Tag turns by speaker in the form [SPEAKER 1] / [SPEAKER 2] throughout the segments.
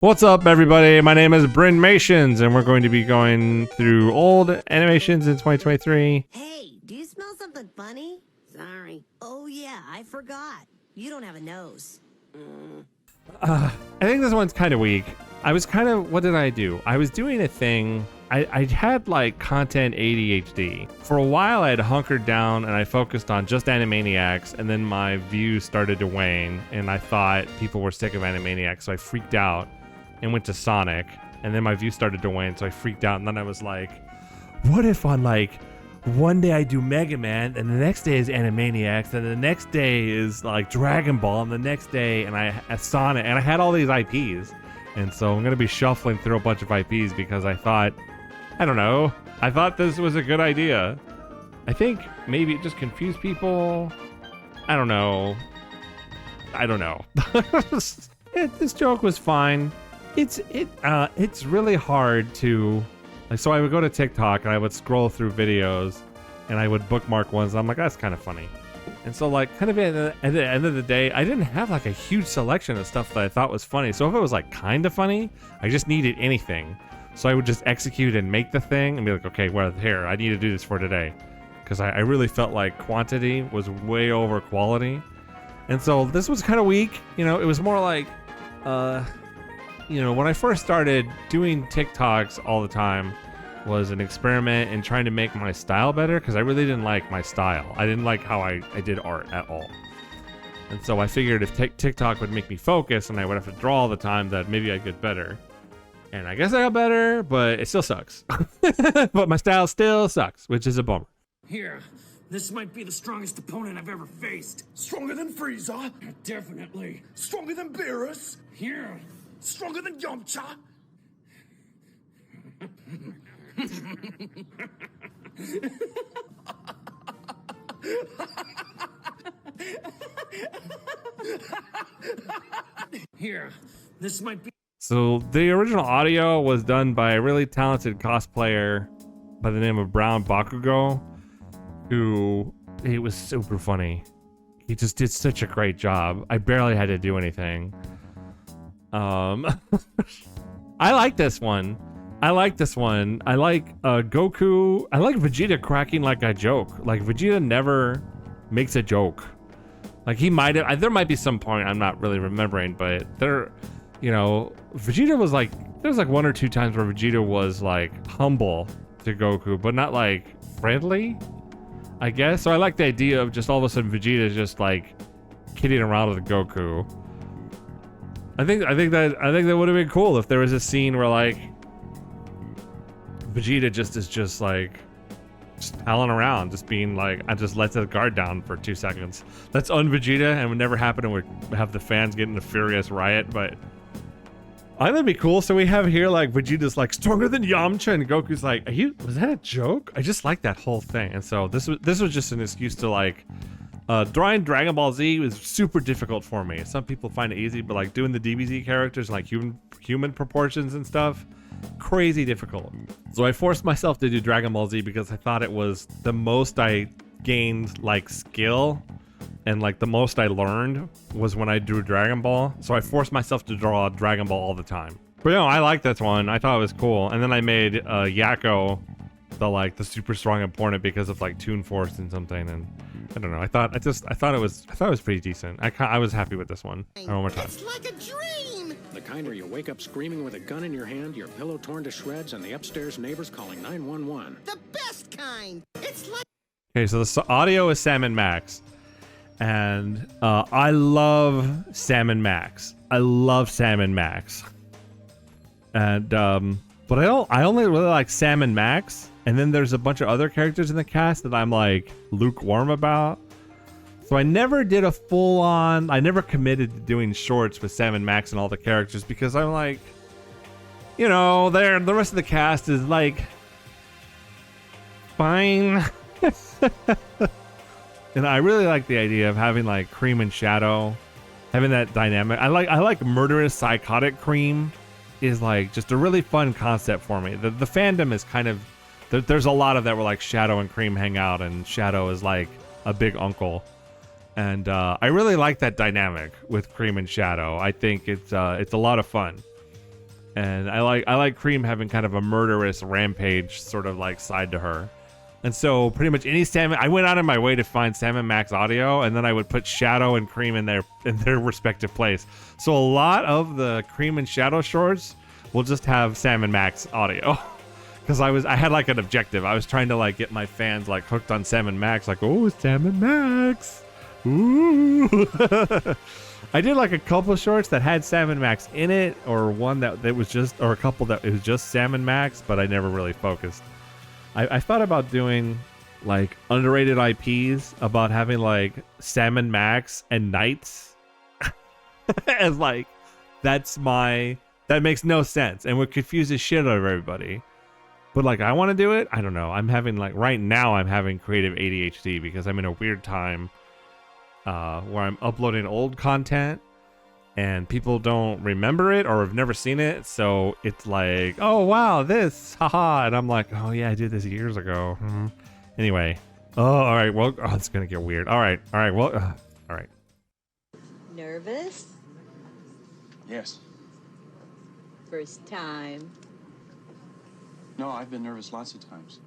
[SPEAKER 1] What's up, everybody? My name is Bryn Mations, and we're going to be going through old animations in 2023.
[SPEAKER 2] Hey, do you smell something funny? Sorry. Oh, yeah, I forgot. You don't have a nose.
[SPEAKER 1] I think this one's kind of weak. What did I do? I was doing a thing. I had like content ADHD. For a while, I had hunkered down and I focused on just Animaniacs, and then my views started to wane, and I thought people were sick of Animaniacs, so I freaked out and went to Sonic, and then my views started to wane, so I freaked out, and then I was like, what if on like one day I do Mega Man, and the next day is Animaniacs, and the next day is like Dragon Ball, and the next day and I Sonic, and I had all these IPs, and so I'm gonna be shuffling through a bunch of IPs because I thought this was a good idea. I think maybe it just confused people. I don't know. This joke was fine. It's really hard to, like, so I would go to TikTok and I would scroll through videos and I would bookmark ones. And I'm like, that's kind of funny. And so, like, kind of at the end of the day, I didn't have like a huge selection of stuff that I thought was funny. So if it was like kind of funny, I just needed anything. So I would just execute and make the thing and be like, okay, well, here, I need to do this for today. Because I really felt like quantity was way over quality. And so this was kind of weak. You know, it was more like, when I first started doing TikToks all the time was an experiment in trying to make my style better, because I really didn't like my style. I didn't like how I did art at all. And so I figured if TikTok would make me focus and I would have to draw all the time, that maybe I'd get better. And I guess I got better, but it still sucks. But my style still sucks, which is a bummer.
[SPEAKER 3] Here, this might be the strongest opponent I've ever faced.
[SPEAKER 4] Stronger than Frieza?
[SPEAKER 3] Definitely.
[SPEAKER 4] Stronger than Beerus?
[SPEAKER 3] Here.
[SPEAKER 4] Stronger than Yamcha?
[SPEAKER 3] Here, this might be.
[SPEAKER 1] So the original audio was done by a really talented cosplayer by the name of Brown Bakugo, he was super funny. He just did such a great job. I barely had to do anything. I like this one. I like Goku. I like Vegeta cracking like a joke. Like, Vegeta never makes a joke. Like, he might have, there might be some point I'm not really remembering, but Vegeta was like, there was like one or two times where Vegeta was like humble to Goku, but not like friendly, I guess. So I like the idea of just all of a sudden Vegeta just like kidding around with Goku. I think that would have been cool if there was a scene where like Vegeta is like just palling around, just being like, I just let the guard down for 2 seconds. That's Vegeta, and would never happen, and would have the fans get in a furious riot. But I think that'd be cool. So we have here like Vegeta's like stronger than Yamcha, and Goku's like, was that a joke? I just like that whole thing. And so this was just an excuse to like. Drawing Dragon Ball Z was super difficult for me. Some people find it easy, but like doing the DBZ characters, like human proportions and stuff, crazy difficult. So I forced myself to do Dragon Ball Z because I thought it was the most I gained like skill, and like the most I learned was when I drew Dragon Ball. So I forced myself to draw Dragon Ball all the time. But I like this one. I thought it was cool. And then I made Yakko the super strong opponent because of like Toon Force and something, and I don't know. I thought it was pretty decent. I was happy with this one. One more time.
[SPEAKER 2] It's like a dream!
[SPEAKER 5] The kind where you wake up screaming with a gun in your hand, your pillow torn to shreds, and the upstairs neighbors calling 911.
[SPEAKER 2] The best kind! It's like.
[SPEAKER 1] Okay, so the audio is Sam and Max, and I love Sam and Max. And but I only really like Sam and Max. And then there's a bunch of other characters in the cast that I'm like lukewarm about. So I never did a full-on, I never committed to doing shorts with Sam and Max and all the characters, because I'm like, the rest of the cast is like fine. And I really like the idea of having like Cream and Shadow, having that dynamic. I like murderous psychotic Cream is like just a really fun concept for me. The fandom is kind of, there's a lot of that where like Shadow and Cream hang out, and Shadow is like a big uncle. And I really like that dynamic with Cream and Shadow. I think it's a lot of fun. And I like Cream having kind of a murderous rampage sort of like side to her. And so pretty much any Sam, I went out of my way to find Sam and Max audio, and then I would put Shadow and Cream in their respective place. So a lot of the Cream and Shadow shorts will just have Sam and Max audio. Because I had like an objective. I was trying to like get my fans like hooked on Sam and Max, like, oh, Sam and Max. Ooh. I did like a couple of shorts that had Sam and Max in it, or one that was just, or a couple that it was just Sam and Max, but I never really focused. I thought about doing like underrated IPs about having like Sam and Max and Knights as like, that makes no sense and would confuse the shit out of everybody. But like, I want to do it. I don't know. I'm having like, right now I'm having creative ADHD because I'm in a weird time where I'm uploading old content and people don't remember it or have never seen it. So it's like, oh, wow, this, haha. And I'm like, oh, yeah, I did this years ago. Anyway. Oh, all right. Well, it's going to get weird. All right. Well, all right.
[SPEAKER 6] Nervous?
[SPEAKER 7] Yes.
[SPEAKER 6] First time?
[SPEAKER 7] No, I've been nervous lots of times.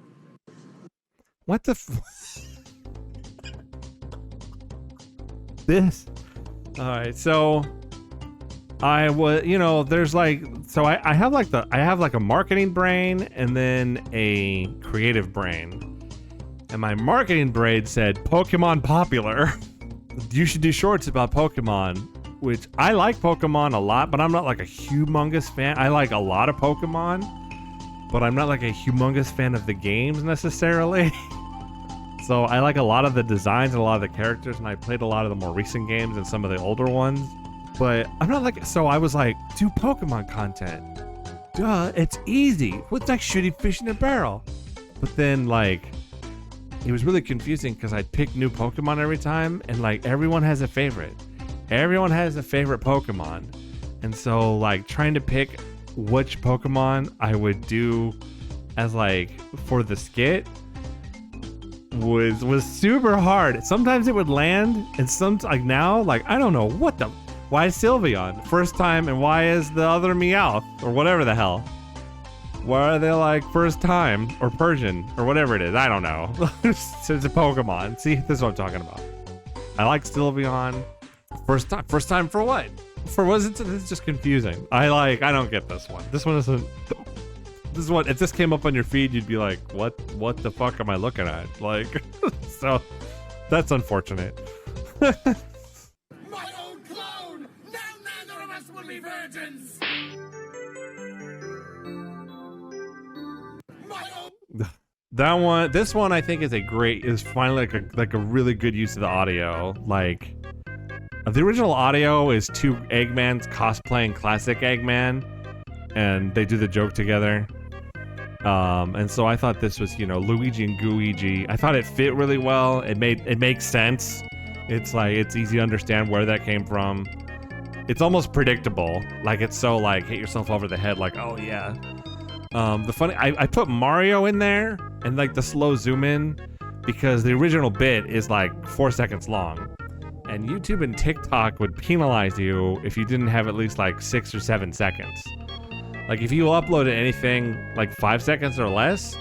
[SPEAKER 1] What the this? All right. So I was, there's like, so I have like a marketing brain and then a creative brain. And my marketing brain said, Pokemon popular. You should do shorts about Pokemon, which I like Pokemon a lot, but I'm not like a humongous fan. I like a lot of Pokemon, but I'm not like a humongous fan of the games necessarily. So I like a lot of the designs and a lot of the characters, and I played a lot of the more recent games and some of the older ones. But I'm not like, so I was like, do Pokemon content. Duh, it's easy. What's like shooting fish in a barrel? But then like, it was really confusing because I'd pick new Pokemon every time, and like everyone has a favorite. Everyone has a favorite Pokemon. And so like trying to pick which Pokemon I would do as like for the skit was super hard. Sometimes it would land, and some like now, like I don't know what the, why is Sylveon first time and why is the other Meowth or whatever the hell? Why are they like first time or Persian or whatever it is? I don't know. It's a Pokemon. See, this is what I'm talking about. I like Sylveon. First time for what? For what is it? This is just confusing. I don't get this one. This one isn't. This is what, if this came up on your feed, you'd be like, what the fuck am I looking at? Like, so that's unfortunate.
[SPEAKER 4] My own clone! Now neither of us will be virgins! My own...
[SPEAKER 1] This one I think is finally like a really good use of the audio. Like, the original audio is two Eggmans cosplaying classic Eggman, and they do the joke together. And so I thought this was, Luigi and Gooigi. I thought it fit really well. It makes sense. It's like, it's easy to understand where that came from. It's almost predictable. Like, it's so like, hit yourself over the head, like, oh yeah. I put Mario in there and like the slow zoom in because the original bit is like 4 seconds long. And YouTube and TikTok would penalize you if you didn't have at least like 6 or 7 seconds. Like, if you uploaded anything like 5 seconds or less,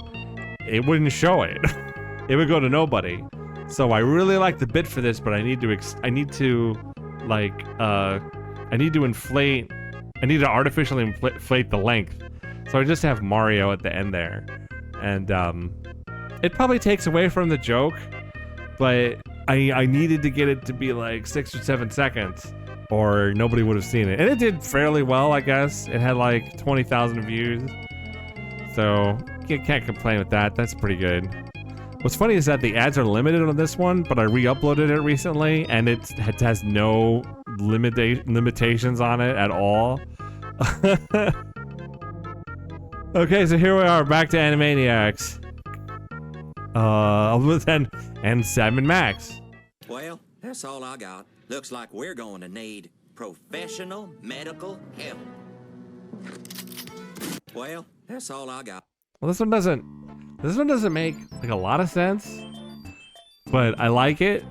[SPEAKER 1] it wouldn't show it. It would go to nobody. So I really like the bit for this, but I need to artificially inflate the length. So I just have Mario at the end there. And it probably takes away from the joke, but I needed to get it to be like 6 or 7 seconds, or nobody would have seen it. And it did fairly well, I guess. It had like 20,000 views. So you can't complain with that. That's pretty good. What's funny is that the ads are limited on this one, but I re-uploaded it recently, and it has no limitations on it at all. Okay, so here we are, back to Animaniacs. And Sam and Max.
[SPEAKER 8] Well, that's all I got. Looks like we're going to need professional medical help. Well, that's all I got.
[SPEAKER 1] Well, this one doesn't make like a lot of sense, but I like it.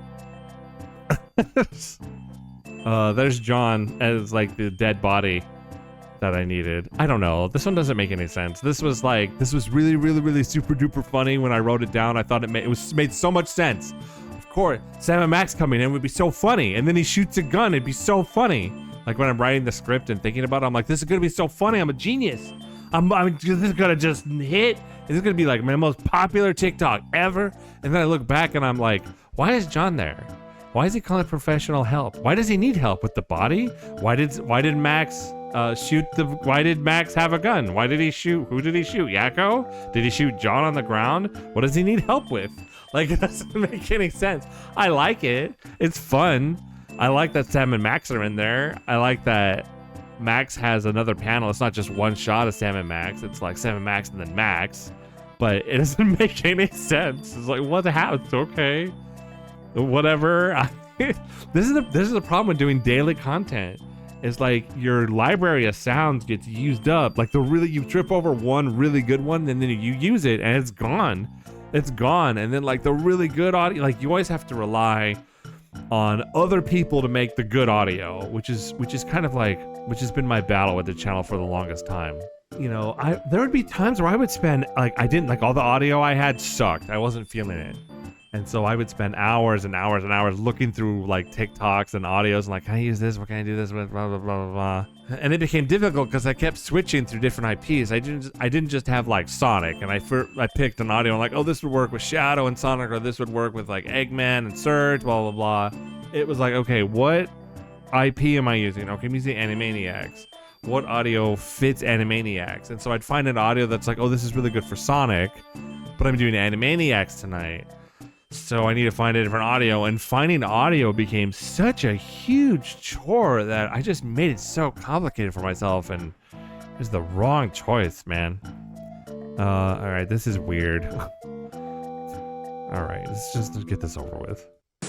[SPEAKER 1] There's John as like the dead body that I needed. I don't know. This one doesn't make any sense. This was really, really, really super duper funny when I wrote it down. I thought it made so much sense. Of course, Sam and Max coming in would be so funny, and then he shoots a gun. It'd be so funny. Like when I'm writing the script and thinking about it, I'm like, this is gonna be so funny. I'm a genius. This is gonna just hit. This is gonna be like my most popular TikTok ever. And then I look back and I'm like, why is John there? Why is he calling professional help? Why does he need help with the body? Why did Max why did Max have a gun? Why did he shoot? Who did he shoot? Yakko? Did he shoot John on the ground? What does he need help with? Like, it doesn't make any sense. I like it. It's fun. I like that Sam and Max are in there. I like that Max has another panel. It's not just one shot of Sam and Max. It's like Sam and Max and then Max. But it doesn't make any sense. It's like, what happened? Okay. Whatever. This is the problem with doing daily content. It's like your library of sounds gets used up. Like you trip over one really good one and then you use it and it's gone. It's gone. And then like the really good audio, like you always have to rely on other people to make the good audio, which is kind of like, which has been my battle with the channel for the longest time. You know, there would be times where I would spend all the audio I had sucked. I wasn't feeling it. And so I would spend hours and hours and hours looking through like TikToks and audios and like, can I use this? What can I do this with? Blah, blah, blah, blah, blah. And it became difficult because I kept switching through different IPs. I didn't just have like Sonic, and I picked an audio and like, oh, this would work with Shadow and Sonic, or this would work with like Eggman and Surge, blah, blah, blah. It was like, okay, what IP am I using? Okay, I'm using Animaniacs. What audio fits Animaniacs? And so I'd find an audio that's like, oh, this is really good for Sonic, but I'm doing Animaniacs tonight. So I need to find a different audio, and finding audio became such a huge chore that I just made it so complicated for myself, and it was the wrong choice, man. All right, this is weird. All right, let's get this over with.
[SPEAKER 4] Did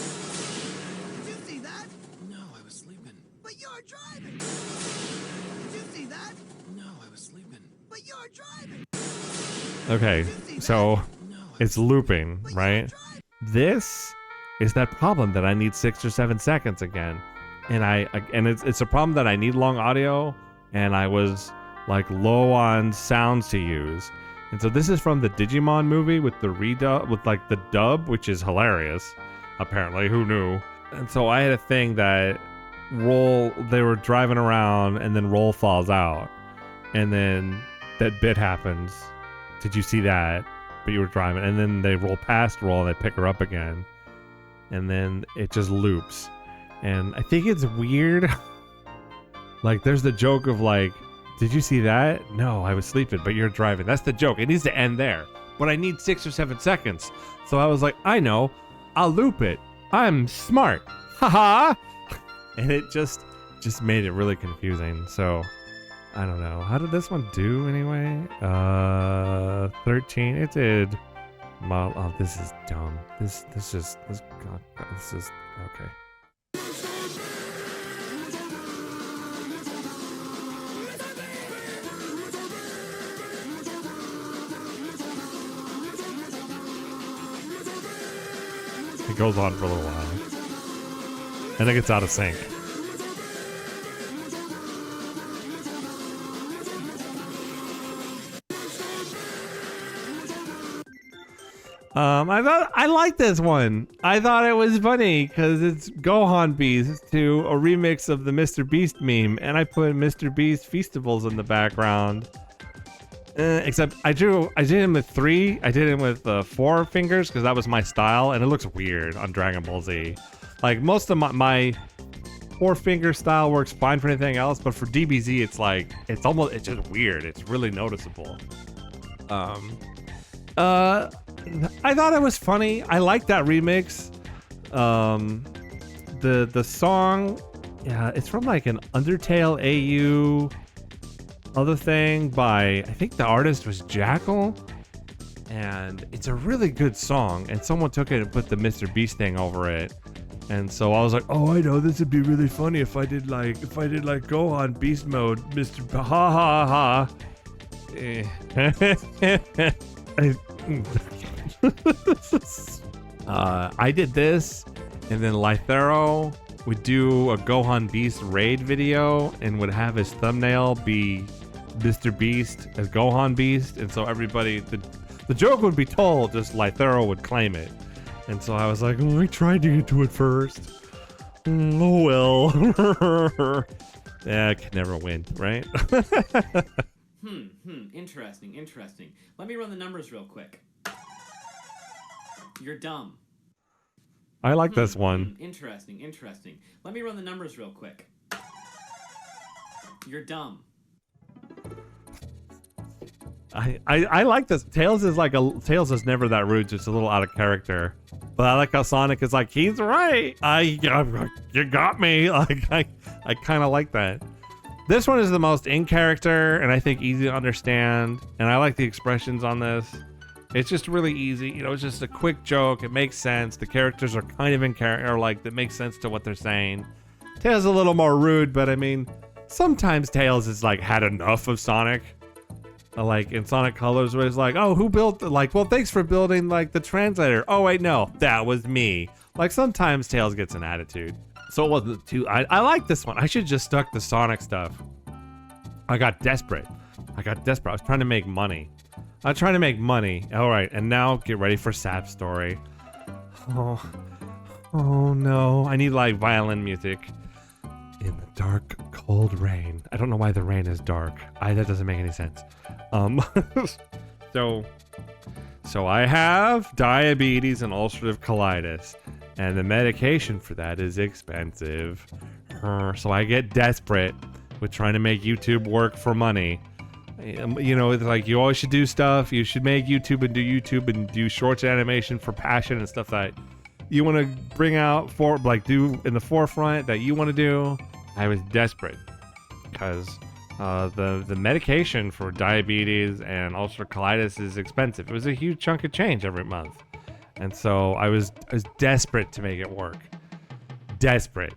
[SPEAKER 4] you see that?
[SPEAKER 3] No, I was sleeping.
[SPEAKER 4] But you're driving. Did you see that?
[SPEAKER 3] No, I was sleeping.
[SPEAKER 4] But you're driving.
[SPEAKER 1] Okay, so it's looping, right? This is that problem that I need 6 or 7 seconds again, and it's a problem that I need long audio, and I was like low on sounds to use, and so this is from the Digimon movie with the redub, with like the dub, which is hilarious. Apparently, who knew? And so I had a thing that they were driving around, and then Roll falls out, and then that bit happens. Did you see that? But you were driving, and then they roll past Roll and they pick her up again, and then it just loops. And I think it's weird. Like there's the joke of like, did you see that? No, I was sleeping, but you're driving. That's the joke. It needs to end there, but I need 6 or 7 seconds. So I was like, I know, I'll loop it. I'm smart. Haha. And it just made it really confusing. So I don't know. How did this one do anyway? 13. It did. Oh, this is dumb. This is okay. It goes on for a little while, and it gets out of sync. I like this one. I thought it was funny because it's Gohan Beast to a remix of the Mr. Beast meme, and I put Mr. Beast Feastables in the background. Except I did him with 3. I did him with 4 fingers because that was my style, and it looks weird on Dragon Ball Z. Like most of my 4-finger style works fine for anything else, but for DBZ, it's like it's just weird. It's really noticeable. I thought it was funny. I like that remix. The song, yeah, it's from like an Undertale AU other thing by, I think the artist was Jackal, and it's a really good song, and someone took it and put the Mr. Beast thing over it. And so I was like, oh, I know, this would be really funny if I did like Gohan Beast mode, Mr. Ha ha ha. I did this, and then Lythero would do a Gohan Beast raid video and would have his thumbnail be Mr. Beast as Gohan Beast, and so everybody, the joke would be told, just Lythero would claim it. And so I was like, oh, I tried to get to it first. Oh well. Yeah, I could never win, right?
[SPEAKER 9] Interesting. Let me run the numbers real quick. You're dumb.
[SPEAKER 1] I like this one.
[SPEAKER 9] Interesting. Let me run the numbers real quick. You're dumb.
[SPEAKER 1] I like this. Tails is never that rude, just a little out of character. But I like how Sonic is like, he's right. You got me. Like I kind of like that. This one is the most in character and I think easy to understand. And I like the expressions on this. It's just really easy. You know, it's just a quick joke. It makes sense. The characters are kind of in character, like that makes sense to what they're saying. Tails is a little more rude, but I mean, sometimes Tails is like had enough of Sonic. Like in Sonic Colors where it's like, oh, who built, like, well, thanks for building like the translator. Oh wait, no, that was me. Like sometimes Tails gets an attitude. So it wasn't too, I like this one. I should just stuck the Sonic stuff. I got desperate. I was trying to make money. All right, and now get ready for sad story. Oh no, I need like violin music. In the dark, cold rain. I don't know why the rain is dark. That doesn't make any sense. So I have diabetes and ulcerative colitis, and the medication for that is expensive. So I get desperate with trying to make YouTube work for money. You know, it's like you always should do stuff. You should make YouTube and do shorts animation for passion and stuff that you want to bring out for, like, do in the forefront that you want to do. I was desperate because the medication for diabetes and ulcerative colitis is expensive. It was a huge chunk of change every month, and so I was desperate to make it work. Desperate.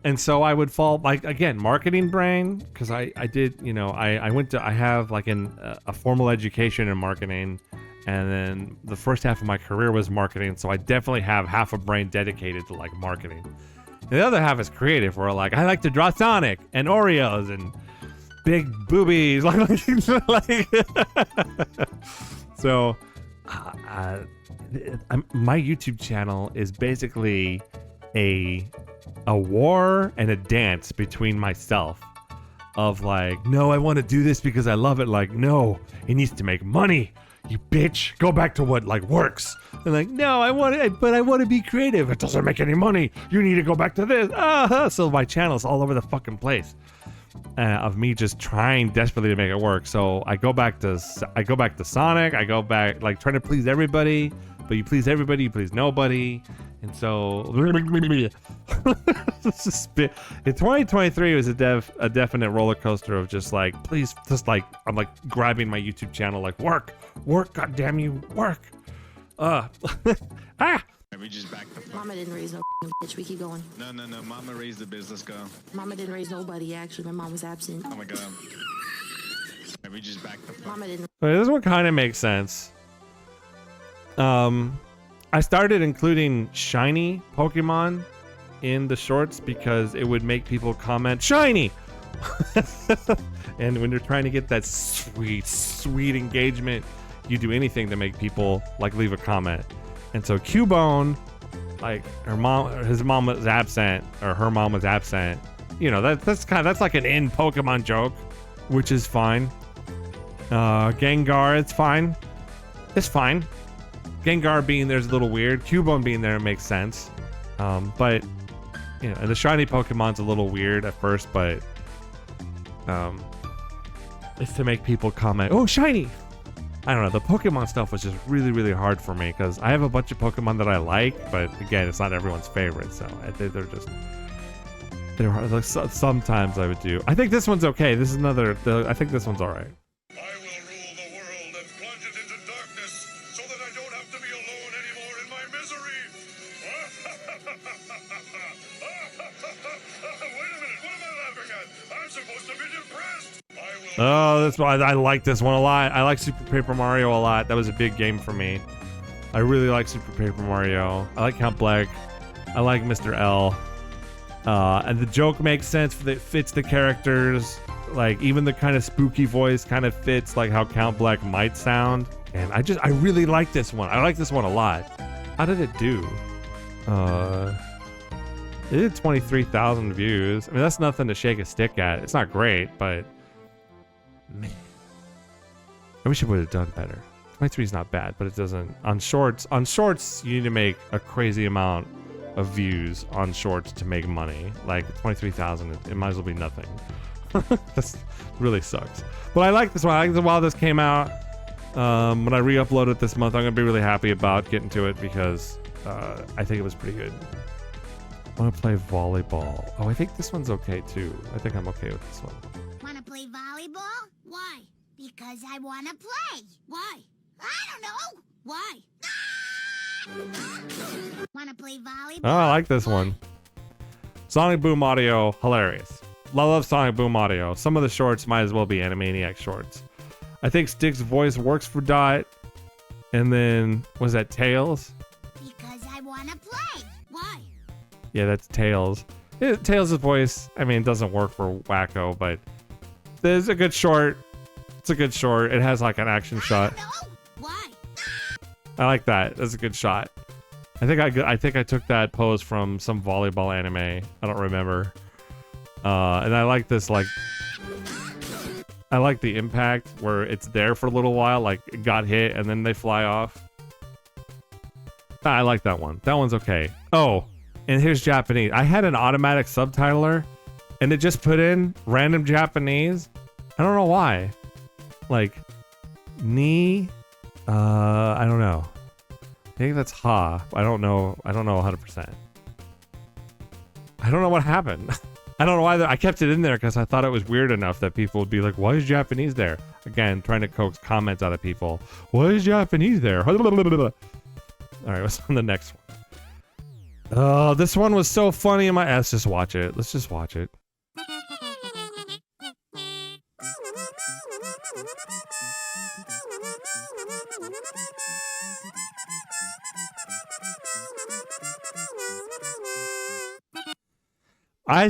[SPEAKER 1] And so I would fall, like, again, marketing brain, because I did, you know, I have like a formal education in marketing, and then the first half of my career was marketing, so I definitely have half a brain dedicated to like marketing. And the other half is creative, where like I like to draw Sonic and Oreos and big boobies, so my YouTube channel is basically a war and a dance between myself of like, no, I want to do this because I love it. Like, no, it needs to make money. You bitch, go back to what like works. And like, no, I want it, but I want to be creative. It doesn't make any money. You need to go back to this. So my channel's all over the fucking place of me just trying desperately to make it work. So I go back to Sonic. I go back like trying to please everybody, but you please everybody, you please nobody. And so in 2023 was a definite roller coaster of just like, please, just like, I'm like grabbing my YouTube channel, like work, goddamn you, work.
[SPEAKER 10] We just back the fuck.
[SPEAKER 2] Mama didn't raise no bitch. We keep going.
[SPEAKER 10] No. Mama raised the business girl.
[SPEAKER 2] Mama didn't raise nobody, actually. My mom was absent.
[SPEAKER 10] Oh my god. We just back the fuck.
[SPEAKER 2] Mama didn't.
[SPEAKER 1] Okay, this one kind of makes sense. I started including shiny Pokemon in the shorts because it would make people comment shiny. And when you're trying to get that sweet engagement, you do anything to make people like leave a comment. And so Cubone, like his mom was absent, or her mom was absent. You know, that's like an in Pokemon joke, which is fine. Gengar, it's fine. Gengar being there is a little weird. Cubone being there makes sense. But, you know, and the shiny Pokemon's a little weird at first, but it's to make people comment, oh, shiny! I don't know, the Pokemon stuff was just really, really hard for me, because I have a bunch of Pokemon that I like, but again, it's not everyone's favorite, so they're like, sometimes I would do. I think this one's okay. This is I think this one's alright. Oh, that's why I like this one a lot. I like Super Paper Mario a lot. That was a big game for me. I really like Super Paper Mario. I like Count Black. I like Mr. L. And the joke makes sense, it fits the characters. Like, even the kind of spooky voice kind of fits like how Count Black might sound. And I really like this one. I like this one a lot. How did it do? It did 23,000 views. I mean, that's nothing to shake a stick at. It's not great, but man, I wish it would have done better. 23 is not bad, but it doesn't. On shorts, you need to make a crazy amount of views on shorts to make money. Like 23,000, it might as well be nothing. That really sucks. But I like this one. I like the while this came out. When I re-upload it this month, I'm gonna be really happy about getting to it because I think it was pretty good. I want to play volleyball. Oh, I think this one's okay too. I think I'm okay with this one.
[SPEAKER 11] Wanna play volleyball? Why? Because I wanna play. Why? I don't know. Why? Wanna play volleyball?
[SPEAKER 1] Oh, I like this one. Sonic Boom audio, hilarious. I love Sonic Boom audio. Some of the shorts might as well be Animaniac shorts. I think Stick's voice works for Dot. And then, was that Tails?
[SPEAKER 11] Because I wanna play. Why?
[SPEAKER 1] Yeah, that's Tails. Tails' voice, I mean, it doesn't work for Wacko, but there's a good short. It's a good short. It has like an action shot.
[SPEAKER 11] Why?
[SPEAKER 1] I like that. That's a good shot. I think I took that pose from some volleyball anime. I don't remember. And I like this, like, I like the impact where it's there for a little while, like it got hit and then they fly off. I like that one. That one's okay. Oh, and here's Japanese. I had an automatic subtitler and it just put in random Japanese. I don't know why. Like, ni, I don't know. I think that's ha. I don't know 100%. I don't know what happened. I don't know why I kept it in there because I thought it was weird enough that people would be like, why is Japanese there? Again, trying to coax comments out of people. Why is Japanese there? All right, what's on the next one? Oh, this one was so funny in my... Let's just watch it. Let's just watch it. I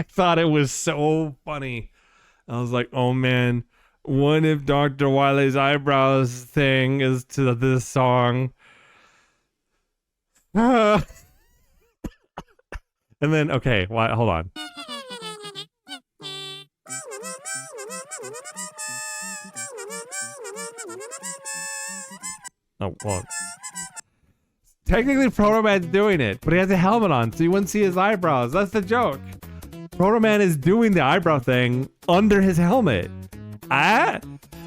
[SPEAKER 1] thought it was so funny. I was like, oh man, what if Dr. Wile's eyebrows thing is to this song? And then, okay, hold on. Oh, well. Technically, Proto Man's doing it, but he has a helmet on, so you wouldn't see his eyebrows. That's the joke. Proto Man is doing the eyebrow thing under his helmet. Ah,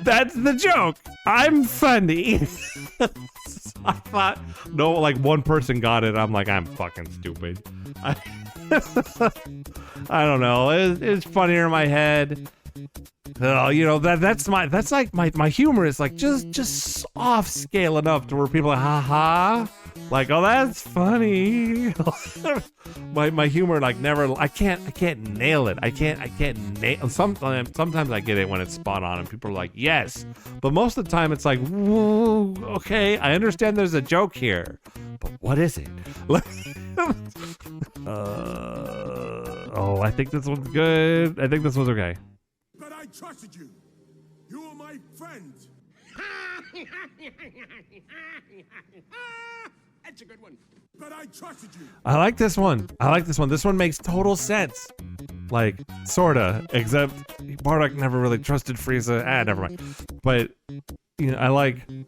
[SPEAKER 1] that's the joke. I'm funny. I thought, no, like one person got it. I'm like, I'm fucking stupid. I don't know. It's funnier in my head. Oh, you know, that's like my humor is like just off scale enough to where people are like, haha. Like, oh, that's funny. my humor, like, never. I can't nail it. I can't nail. Sometimes I get it when it's spot on, and people are like, yes. But most of the time, it's like, whoa, okay, I understand there's a joke here, but what is it? Oh, I think this one's good. I think this one's okay.
[SPEAKER 4] But I trusted you. You were my friend. That's a good one. But I trusted you.
[SPEAKER 1] I like this one. This one makes total sense. Like, sorta. Except Bardock never really trusted Frieza. Never mind. But, you know, I like...
[SPEAKER 4] You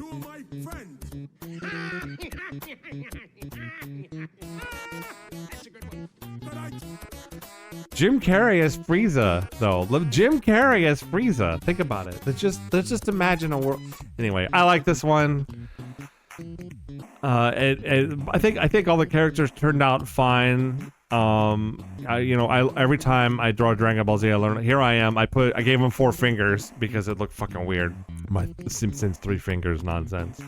[SPEAKER 4] were my friend. That's a good one. But
[SPEAKER 1] Jim Carrey as Frieza, though. Jim Carrey as Frieza. Think about it. Let's just imagine a world... Anyway, I like this one. I think all the characters turned out fine. Every time I draw Dragon Ball Z, I learn. Here I am. I gave him 4 fingers because it looked fucking weird. My Simpsons 3 fingers nonsense.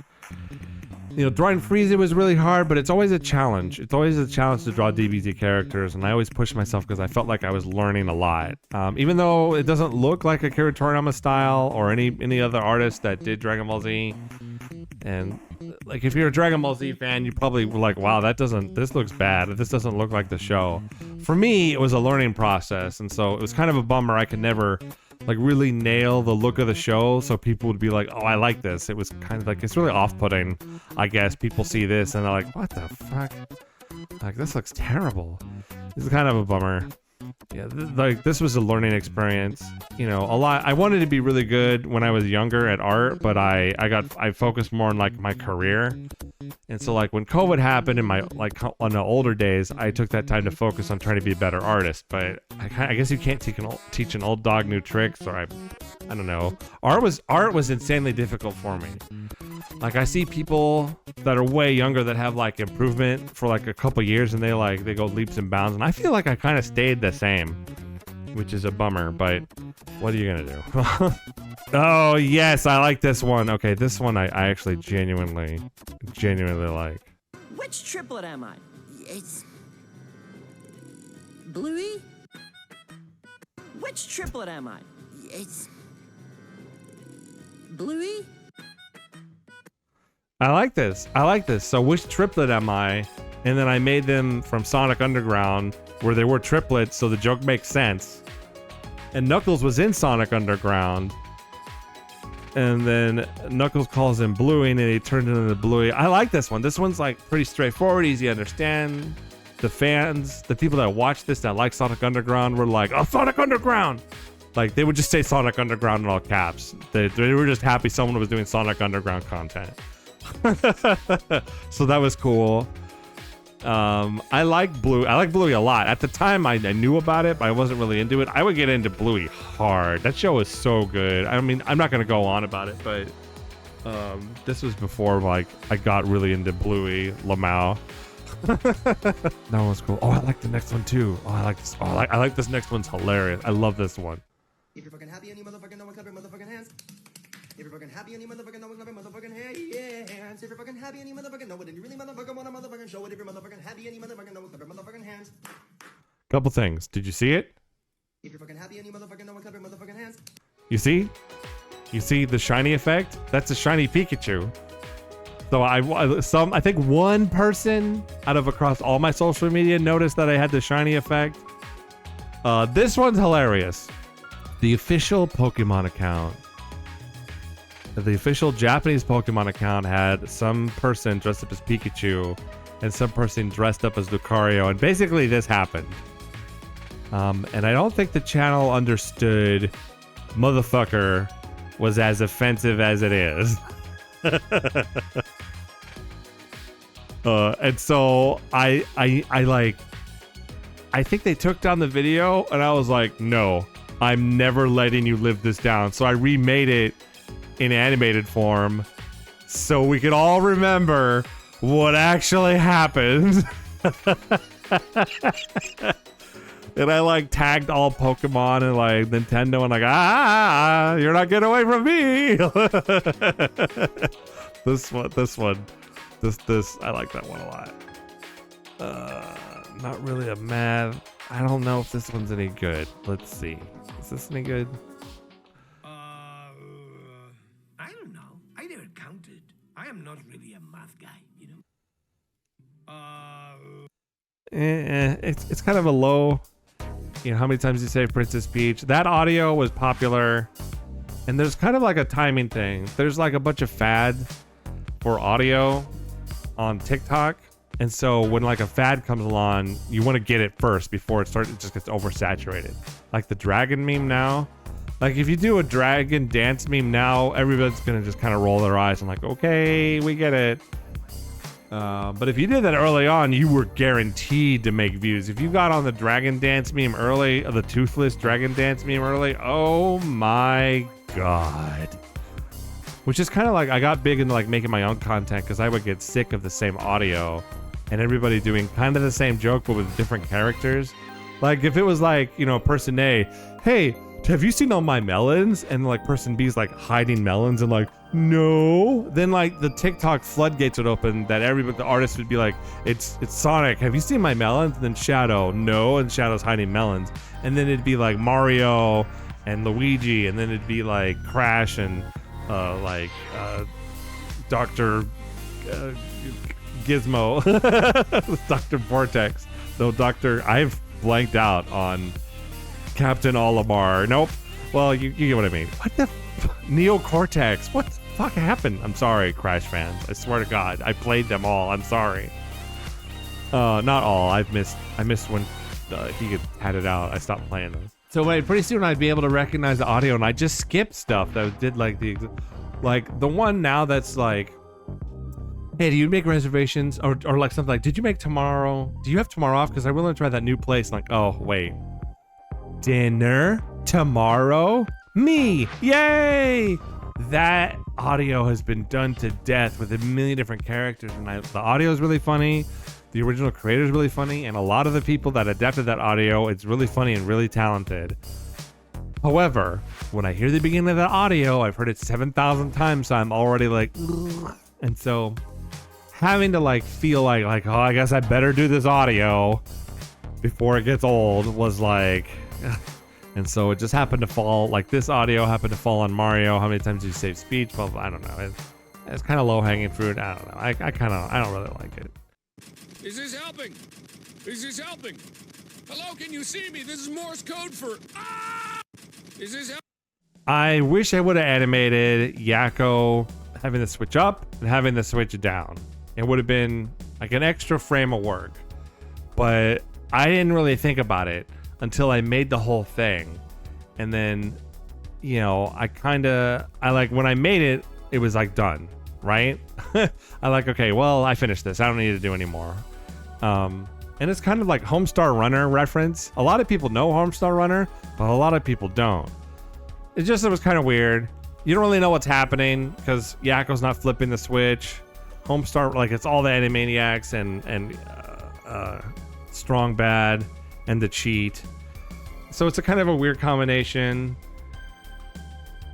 [SPEAKER 1] You know, drawing Frieza was really hard, but it's always a challenge. It's always a challenge to draw DBZ characters, and I always push myself because I felt like I was learning a lot. Even though it doesn't look like Akira Toriyama style or any other artist that did Dragon Ball Z. And like if you're a Dragon Ball Z fan, you probably were like, wow, this looks bad. This doesn't look like the show. For me, it was a learning process, and so it was kind of a bummer I could never like really nail the look of the show, so people would be like, oh, I like this. It was kind of like, it's really off-putting, I guess. People see this and they're like, what the fuck? Like, this looks terrible. It's kind of a bummer. Yeah, like this was a learning experience. You know, a lot. I wanted to be really good when I was younger at art, but I focused more on like my career. And so like when COVID happened in my like on the older days, I took that time to focus on trying to be a better artist. But I guess you can't teach an old dog new tricks, or I don't know. Art was insanely difficult for me. Like I see people that are way younger that have like improvement for like a couple years, and they go leaps and bounds, and I feel like I kind of stayed the same, which is a bummer, but what are you gonna do? Oh yes, I like this one. Okay, this one I actually genuinely like.
[SPEAKER 12] Which triplet am I? It's Bluey? Which triplet am I? It's Bluey?
[SPEAKER 1] I like this. So which triplet am I? And then I made them from Sonic Underground, where they were triplets, so the joke makes sense. And Knuckles was in Sonic Underground. And then Knuckles calls him Bluey, and then he turned into Bluey. I like this one. This one's like pretty straightforward, easy to understand. The fans, the people that watch this that like Sonic Underground were like, oh, Sonic Underground! Like, they would just say Sonic Underground in all caps. They were just happy someone was doing Sonic Underground content. So that was cool. I like Bluey a lot. At the time I knew about it, but I wasn't really into it. I would get into Bluey hard. That show was so good. I mean, I'm not gonna go on about it, but this was before like I got really into Bluey Lamau. That one was cool. Oh, I like the next one too. Oh, I like this. Oh, I like this next one's hilarious. I love this one.
[SPEAKER 4] If you're fucking happy and you motherfucking know it, clap your motherfucking hands. If you're fucking happy and you motherfucking know it, clap your motherfucking hands. If you're fucking happy and you motherfucking know it, and you really motherfucking wanna motherfucking show it. If you're motherfucking happy and you motherfucking know it, clap your motherfucking hands.
[SPEAKER 1] Couple things. Did you see it?
[SPEAKER 4] If you're fucking happy and you motherfucking know it, clap your motherfucking hands.
[SPEAKER 1] You see? You see the shiny effect? That's a shiny Pikachu. So I think one person out of across all my social media noticed that I had the shiny effect. This one's hilarious. The official Pokemon account. The official Japanese Pokemon account had some person dressed up as Pikachu and some person dressed up as Lucario, and basically this happened. And I don't think the channel understood motherfucker was as offensive as it is. And so I think they took down the video, and I was like, no, I'm never letting you live this down. So I remade it in animated form so we could all remember what actually happened. And I like tagged all Pokemon and like Nintendo and like, you're not getting away from me. This I like that one a lot. Not really a mad. I don't know if this one's any good. Let's see. Is this any good?
[SPEAKER 4] I don't know. I never counted. I am not really a math guy, you know.
[SPEAKER 1] It's kind of a low. You know, how many times you say Princess Peach? That audio was popular, and there's kind of like a timing thing. There's like a bunch of fads for audio on TikTok, and so when like a fad comes along, you want to get it first before it just gets oversaturated. Like the dragon meme now. Like if you do a dragon dance meme now, everybody's gonna just kind of roll their eyes and like, okay, we get it. But if you did that early on, you were guaranteed to make views. If you got on the dragon dance meme early, the toothless dragon dance meme early, oh my god. Which is kind of like, I got big into like making my own content because I would get sick of the same audio and everybody doing kind of the same joke but with different characters. Like if it was like, you know, person A, hey, have you seen all my melons? And like person B is like hiding melons and like, no. Then like the TikTok floodgates would open that everybody, the artist would be like, it's Sonic, have you seen my melons? And then Shadow, no. And Shadow's hiding melons. And then it'd be like Mario and Luigi. And then it'd be like Crash and Dr. Gizmo. Dr. Vortex. No, I've blanked out on Captain Olimar. Nope. Well, you get what I mean. What the Neocortex? What the fuck happened? I'm sorry, Crash fans. I swear to God, I played them all. I'm sorry. Not all. I missed when he had it out. I stopped playing those. So wait, pretty soon I'd be able to recognize the audio, and I just skipped stuff that did like the one now that's like, hey, do you make reservations or like something like, did you make tomorrow? Do you have tomorrow off? Because I want to try that new place. Like, oh wait, dinner tomorrow? Me, yay! That audio has been done to death with a million different characters, and the audio is really funny. The original creator is really funny, and a lot of the people that adapted that audio, it's really funny and really talented. However, when I hear the beginning of the audio, I've heard it 7,000 times, so I'm already like, ugh. And so having to like feel like, oh, I guess I better do this audio before it gets old was like, and so it just happened to fall, like this audio happened to fall on Mario. How many times do you save speech? Well, I don't know. It's kind of low hanging fruit. I don't know. I don't really like it.
[SPEAKER 13] Is this helping? Is this helping? Hello, can you see me? This is Morse code for ah! Is this helping?
[SPEAKER 1] I wish I would have animated Yakko having the switch up and having the switch down. It would have been like an extra frame of work. But I didn't really think about it until I made the whole thing. And then, you know, I like when I made it, it was like done, right? I like, okay, well, I finished this. I don't need to do anymore. And it's kind of like Homestar Runner reference. A lot of people know Homestar Runner, but a lot of people don't. It was kind of weird. You don't really know what's happening because Yakko's not flipping the switch. Homestar, like it's all the Animaniacs and Strong Bad and the cheat. So it's a kind of a weird combination.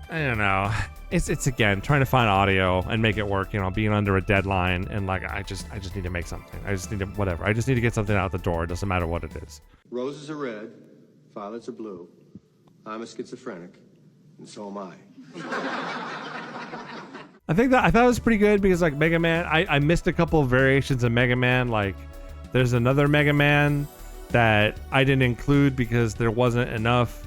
[SPEAKER 1] I don't know. It's again trying to find audio and make it work, you know, being under a deadline, and like I just need to make something. I just need to whatever. I just need to get something out the door. It doesn't matter what it is.
[SPEAKER 4] Roses are red, violets are blue. I'm a schizophrenic, and so am I.
[SPEAKER 1] I thought it was pretty good because like Mega Man, I missed a couple of variations of Mega Man. Like there's another Mega Man that I didn't include because there wasn't enough.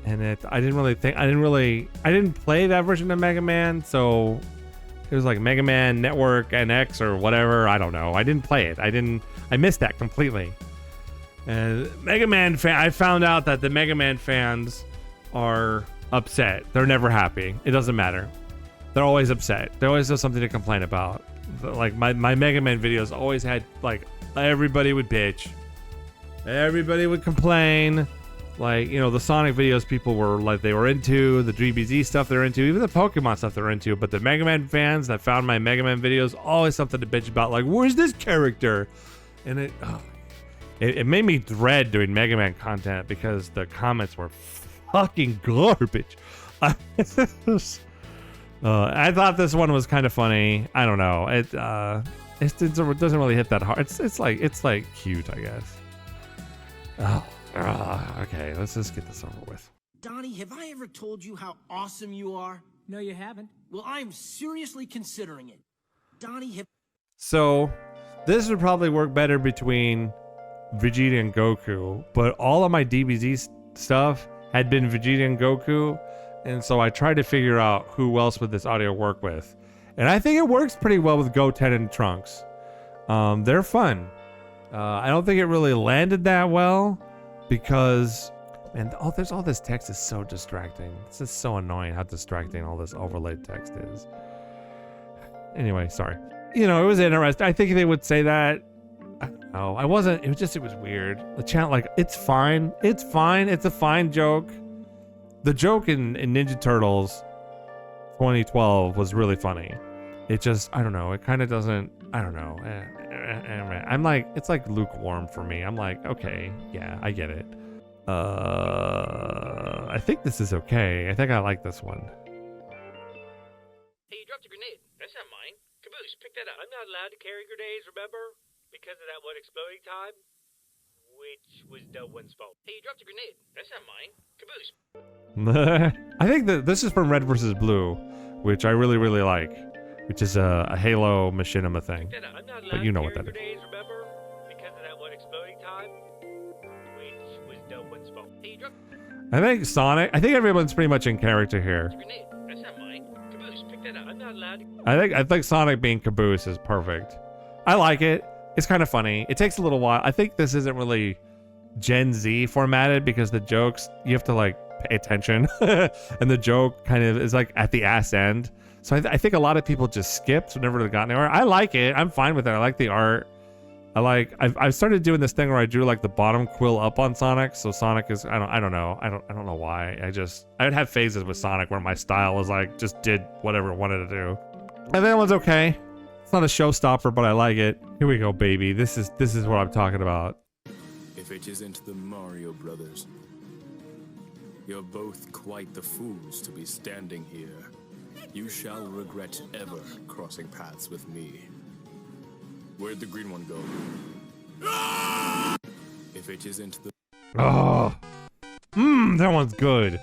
[SPEAKER 1] And I didn't play that version of Mega Man, so it was like Mega Man Network NX or whatever. I don't know. I didn't play it. I missed that completely. And Mega Man I found out that the Mega Man fans are upset. They're never happy. It doesn't matter. They're always upset. They always have something to complain about. Like my Mega Man videos always had like everybody would bitch. Everybody would complain. Like, you know, the Sonic videos people were like, they were into, the DBZ stuff they're into, even the Pokemon stuff they're into, but the Mega Man fans that found my Mega Man videos, always something to bitch about, like, where's this character? And it made me dread doing Mega Man content because the comments were fucking garbage. I thought this one was kind of funny. I don't know. It doesn't really hit that hard. It's like cute, I guess. Okay, let's just get this over with.
[SPEAKER 3] Donnie, have I ever told you how awesome you are?
[SPEAKER 14] No, you haven't.
[SPEAKER 3] Well, I'm seriously considering it. Donnie,
[SPEAKER 1] So, this would probably work better between Vegeta and Goku, but all of my DBZ stuff had been Vegeta and Goku, and so I tried to figure out who else would this audio work with. And I think it works pretty well with Goten and Trunks. They're fun. I don't think it really landed that well. Because, man, there's all this text is so distracting. It's just so annoying how distracting all this overlaid text is. Anyway, sorry. You know, it was interesting. I think they would say that. I don't know. I wasn't. It was weird. The channel, like, it's fine. It's fine. It's a fine joke. The joke in Ninja Turtles 2012 was really funny. It just, I don't know. It kind of doesn't. I don't know. I'm like, it's like lukewarm for me. I'm like, okay, yeah, I get it. I think this is okay. I think I like this one.
[SPEAKER 15] Hey, you dropped a grenade. That's not mine. Caboose, pick that up. I'm not allowed to carry grenades, remember? Because of that one exploding time? Which was no one's fault. Hey, you dropped a grenade. That's not mine. Caboose.
[SPEAKER 1] I think that this is from Red versus Blue, which I really, really like, which is a Halo machinima thing.
[SPEAKER 15] I'm not
[SPEAKER 1] But
[SPEAKER 15] allowed
[SPEAKER 1] you know
[SPEAKER 15] to
[SPEAKER 1] what
[SPEAKER 15] carry
[SPEAKER 1] that is.
[SPEAKER 15] grenades, remember? Because of that one exploding time, which was no one's fault. Hey, you dropped
[SPEAKER 1] I think Sonic, I think everyone's pretty much in character here.
[SPEAKER 15] a grenade. That's not mine. Caboose, pick that up. I'm not allowed to.
[SPEAKER 1] I think Sonic being Caboose is perfect. I like it. It's kind of funny. It takes a little while. I think this isn't really Gen Z formatted because the jokes, you have to like pay attention and the joke kind of is like at the ass end. So I think a lot of people just skipped, never really got anywhere. I like it. I'm fine with it. I like the art. I've started doing this thing where I drew like the bottom quill up on Sonic. So Sonic is, I don't know why. I would have phases with Sonic where my style was like, just did whatever it wanted to do. And that one's okay. It's not a showstopper, but I like it. Here we go, baby. This is what I'm talking about.
[SPEAKER 14] If it isn't the Mario Brothers, you're both quite the fools to be standing here. You shall regret ever crossing paths with me. Where'd the green one go? If it isn't the...
[SPEAKER 1] Oh, that one's good.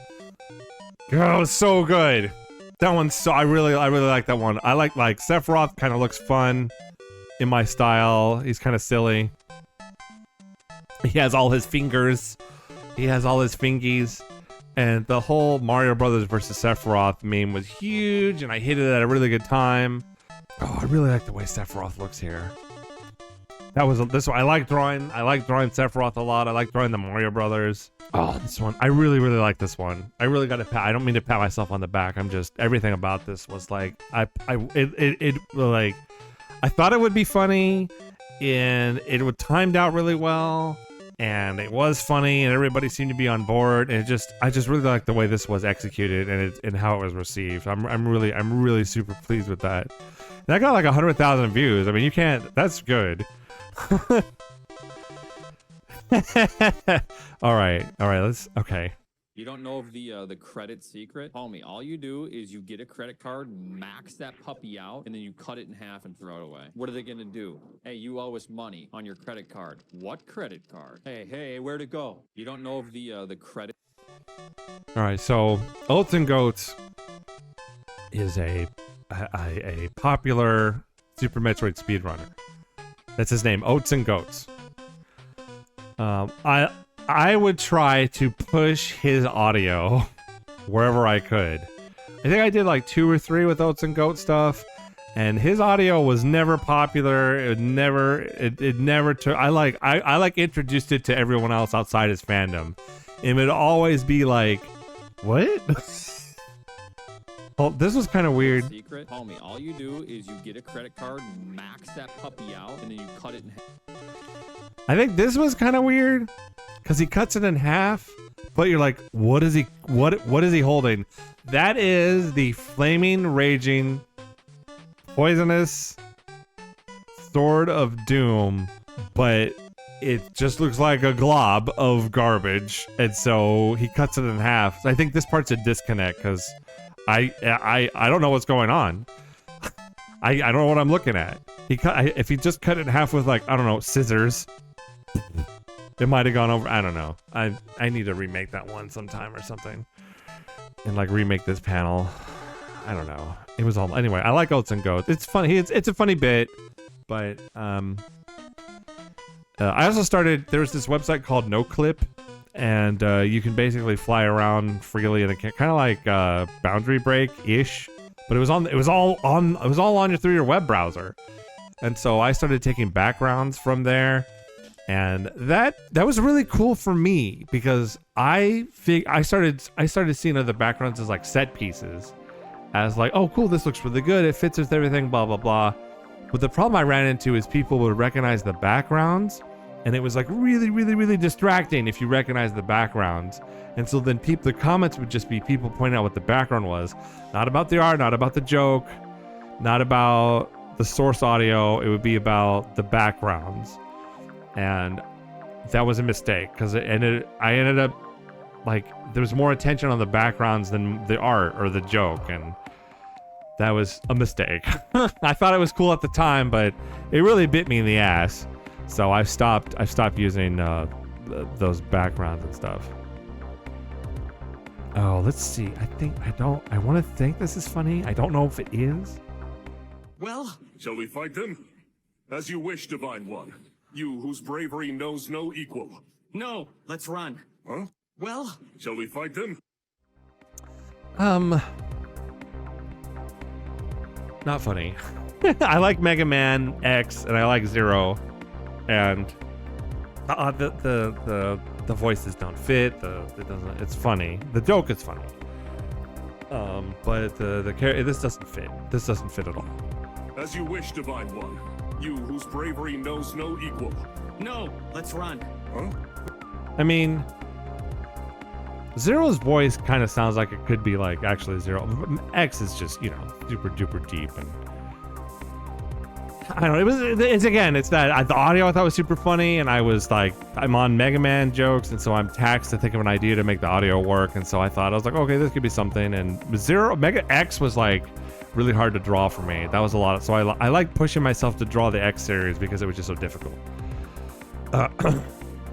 [SPEAKER 1] Oh, it's so good. That one's so, I really like that one. I like Sephiroth kind of looks fun in my style. He's kind of silly. He has all his fingers. He has all his fingies. And the whole Mario Brothers versus Sephiroth meme was huge, and I hit it at a really good time. Oh, I really like the way Sephiroth looks here. That was this one. I like drawing Sephiroth a lot. I like drawing the Mario Brothers. Oh, this one. I really like this one. I really got to pat. I don't mean to pat myself on the back. I'm just, everything about this was like, I thought it would be funny, and it would timed out really well, and it was funny, and everybody seemed to be on board. And I just really like the way this was executed and how it was received. I'm really super pleased with that. And I got like 100,000 views. I mean, you can't. That's good. all right. Okay.
[SPEAKER 16] You don't know of the credit secret? Homie, all you do is you get a credit card, max that puppy out, and then you cut it in half and throw it away. What are they gonna do? Hey, you owe us money on your credit card. What credit card? Hey, where'd it go? You don't know of the credit.
[SPEAKER 1] All right, so Oats and Goats is a popular Super Metroid speedrunner. That's his name, Oats and Goats. I would try to push his audio wherever I could. I think I did like 2 or 3 with Oats and Goat stuff, and his audio was never popular. It never took. I introduced it to everyone else outside his fandom, and it would always be like, what? Well, this was kind of weird.
[SPEAKER 16] Secret, homie, all you do is you get a credit card, max that puppy out, and then you cut it in half.
[SPEAKER 1] I think this was kind of weird because he cuts it in half, but you're like, what is he holding? That is the flaming, raging, poisonous Sword of Doom, but it just looks like a glob of garbage, and so he cuts it in half. So I think this part's a disconnect because I don't know what's going on. I don't know what I'm looking at. If he just cut it in half with, like, I don't know, scissors, it might have gone over. I don't know. I need to remake that one sometime or something, and like remake this panel. I don't know. It was all anyway. I like Oats and Goats. It's funny. It's a funny bit, but I also started. There was this website called NoClip, and you can basically fly around freely, and it kind of like Boundary Break ish. But it was all on through your web browser, and so I started taking backgrounds from there, and that was really cool for me because I started seeing other backgrounds as like set pieces, as like, oh cool, this looks really good, it fits with everything, blah blah blah. But the problem I ran into is people would recognize the backgrounds, and it was like really distracting if you recognize the backgrounds. And so then the comments would just be people pointing out what the background was. Not about the art, not about the joke, not about the source audio. It would be about the backgrounds. And that was a mistake because I ended up like there was more attention on the backgrounds than the art or the joke, and that was a mistake. I thought it was cool at the time, but it really bit me in the ass. So I've stopped using those backgrounds and stuff. Oh, let's see. I want to think this is funny. I don't know if it is.
[SPEAKER 13] Well, shall we fight them? As you wish, Divine One. You whose bravery knows no equal.
[SPEAKER 3] No, let's run.
[SPEAKER 13] Huh?
[SPEAKER 3] Well,
[SPEAKER 13] shall we fight them?
[SPEAKER 1] Not funny. I like Mega Man X and I like Zero, and the voices don't fit. It's funny. The joke is funny. But this doesn't fit. This doesn't fit at all.
[SPEAKER 13] As you wish, Divine One. You whose bravery knows no equal.
[SPEAKER 3] no, let's run.
[SPEAKER 13] Huh?
[SPEAKER 1] I mean, Zero's voice kind of sounds like it could be like actually Zero. X is just, you know, super duper deep, and I don't know. It's that the audio I thought was super funny, and I was like, I'm on Mega Man jokes, and so I'm taxed to think of an idea to make the audio work, and so I was like, okay, this could be something. And Mega X was like really hard to draw for me. That was a lot. So I like pushing myself to draw the X series because it was just so difficult. I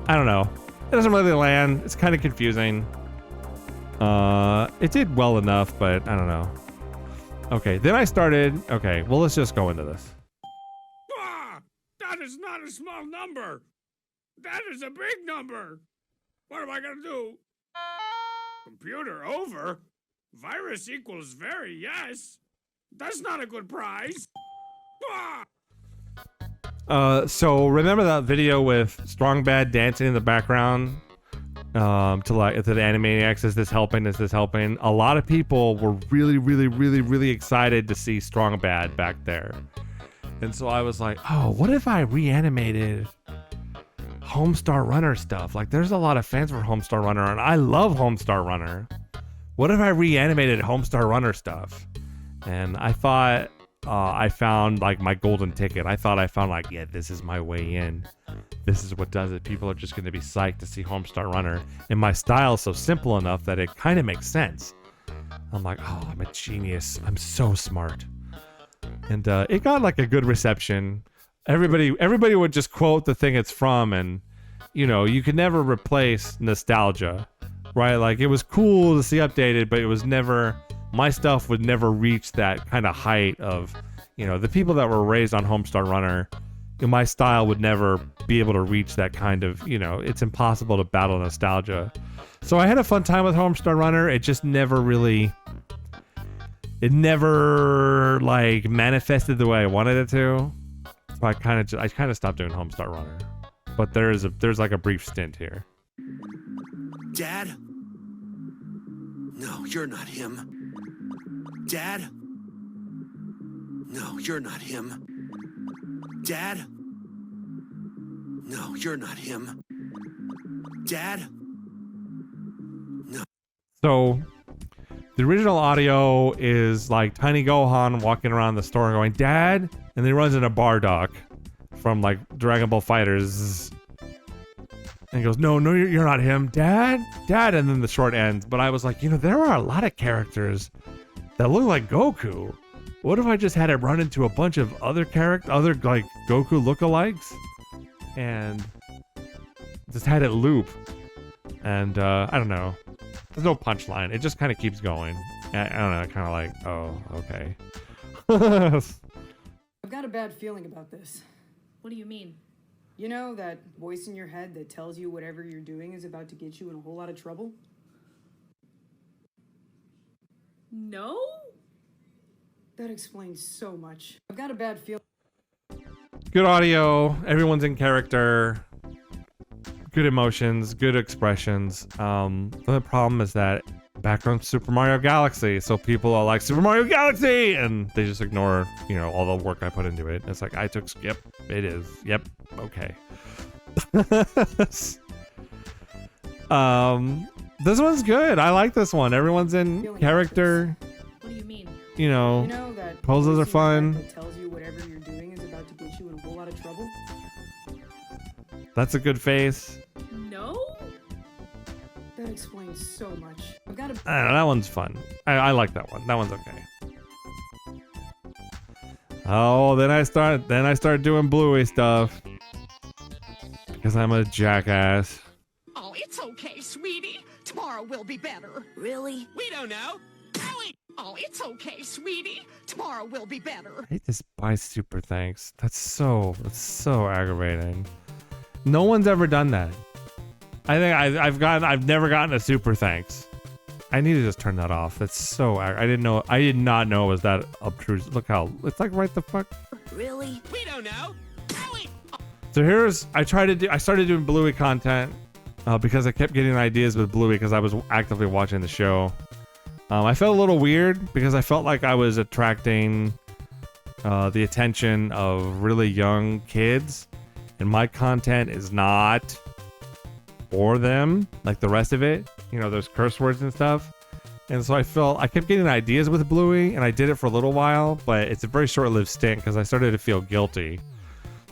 [SPEAKER 1] don't know. It doesn't really land. It's kind of confusing. It did well enough, but I don't know. Okay, then I started. Okay, well, let's just go into this.
[SPEAKER 13] That is not a small number. That is a big number. What am I gonna do? Computer over? Virus equals very, yes. That's not a good prize.
[SPEAKER 1] So remember that video with Strong Bad dancing in the background? To the Animaniacs, is this helping? Is this helping? A lot of people were really excited to see Strong Bad back there. And so I was like, oh, what if I reanimated Homestar Runner stuff? Like, there's a lot of fans for Homestar Runner, and I love Homestar Runner. What if I reanimated Homestar Runner stuff? And I thought I found, like, my golden ticket. I thought I found, like, yeah, this is my way in. This is what does it. People are just going to be psyched to see Homestar Runner. And my style is so simple enough that it kind of makes sense. I'm like, oh, I'm a genius. I'm so smart. And it got like a good reception. Everybody would just quote the thing it's from, and you know, you could never replace nostalgia, right? Like, it was cool to see updated, but it was never, my stuff would never reach that kind of height of, you know, the people that were raised on Homestar Runner. My style would never be able to reach that kind of, you know, it's impossible to battle nostalgia. So I had a fun time with Homestar Runner. It just never really, it never like manifested the way I wanted it to. So I kind of stopped doing Homestar Runner. But there's like a brief stint here.
[SPEAKER 17] Dad? No, you're not him. Dad? No, you're not him. Dad? No, you're not him. Dad? No.
[SPEAKER 1] So the original audio is like Tiny Gohan walking around the store going, Dad? And then he runs into Bardock from like Dragon Ball FighterZ. And he goes, no, you're not him. Dad? And then the short ends. But I was like, you know, there are a lot of characters that look like Goku. What if I just had it run into a bunch of other like Goku lookalikes? And just had it loop. And I don't know. There's no punchline. It just kind of keeps going. I don't know. Kind of like, oh, okay.
[SPEAKER 18] I've got a bad feeling about this.
[SPEAKER 19] What do you mean?
[SPEAKER 18] You know that voice in your head that tells you whatever you're doing is about to get you in a whole lot of trouble?
[SPEAKER 19] No?
[SPEAKER 18] That explains so much. I've got a bad feeling.
[SPEAKER 1] Good audio. Everyone's in character. Good emotions. Good expressions. The problem is that background Super Mario Galaxy, so people are like, Super Mario Galaxy! And they just ignore, you know, all the work I put into it. It's like, yep, it is. Yep, okay. This one's good. I like this one. Everyone's in character.
[SPEAKER 19] What do you mean?
[SPEAKER 1] You know
[SPEAKER 18] that
[SPEAKER 1] poses are fun.
[SPEAKER 18] That tells you whatever you're doing is about to get you in a whole lot of trouble?
[SPEAKER 1] That's a good face.
[SPEAKER 19] No?
[SPEAKER 18] That explains so much. I've got
[SPEAKER 1] I don't know, that one's fun. I like that one. That one's okay. Oh, then I start doing Bluey stuff. Because I'm a jackass.
[SPEAKER 20] Oh, it's okay, sweet. sweetie. Tomorrow will be better.
[SPEAKER 2] Really?
[SPEAKER 20] We don't know. Oh, it's okay, sweetie. Tomorrow will be better.
[SPEAKER 1] I hate this buy super thanks. That's so aggravating. No one's ever done that. I think I've never gotten a super thanks. I need to just turn that off. That's so I did not know it was that obtrusive. Look how it's like right the fuck.
[SPEAKER 2] Really?
[SPEAKER 20] We don't know.
[SPEAKER 1] So I started doing Bluey content because I kept getting ideas with Bluey because I was actively watching the show. I felt a little weird because I felt like I was attracting the attention of really young kids, and my content is not for them like the rest of it. You know, those curse words and stuff. And so I kept getting ideas with Bluey, and I did it for a little while, but it's a very short-lived stint because I started to feel guilty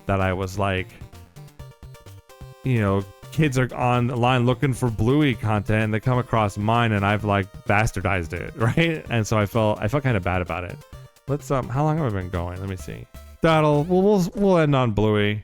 [SPEAKER 1] that I was like, you know, kids are on the line looking for Bluey content and they come across mine and I've like bastardized it, right? And so I felt kind of bad about it. Let's how long have I been going? Let me see. We'll end on Bluey.